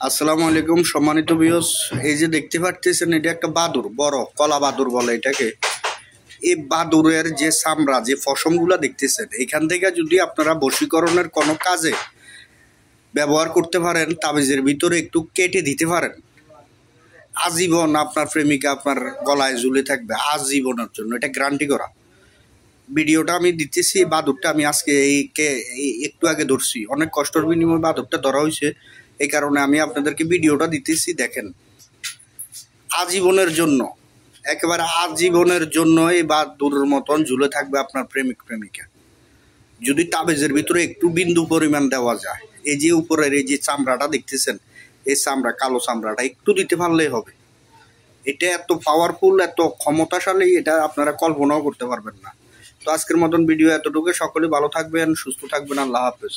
আসসালামু আলাইকুম সম্মানিত ভিউয়ার্স, এই যে দেখতে পাচ্ছেন এটা একটা বাদুর, বড় কলা বাদুর বলে এটাকে। এই বাদুরের যে চামড়া, যে পশমগুলা দেখতেছেন, এখান থেকে যদি আপনারা বশীকরণের কোনো কাজে ব্যবহার করতে পারেন, তাবিজের ভিতরে একটু কেটে দিতে পারেন, আজীবন আপনার প্রেমিকা আপনার গলায় ঝুলে থাকবে আজীবনের জন্য, এটা গ্যারান্টি করা। ভিডিওটা আমি দিতেছি, বাদুরটা আমি আজকে একটু আগে ধরছি, অনেক কষ্টের বিনিময়ে বাদুরটা ধরা হয়েছে, এই কারণে আমি আপনাদেরকে ভিডিওটা দিতেছি। দেখেন, আজীবনের জন্য, একেবারে আজীবনের জন্য এই বাদুরের মতন ঝুলে থাকবে আপনার প্রেমিক প্রেমিকা, যদি তাবিজের ভিতরে একটু বিন্দু পরিমাণ দেওয়া যায়। এই যে উপরের এই যে চামড়াটা দেখতেছেন, এই চামড়া, কালো চামড়াটা একটু দিতে পারলেই হবে। এটা এত পাওয়ারফুল, এত ক্ষমতাশালী, এটা আপনারা কল্পনাও করতে পারবেন না। তো আজকের মতন ভিডিও এতটুকু। সকলে ভালো থাকবেন, সুস্থ থাকবেন। আল্লাহ হাফেজ।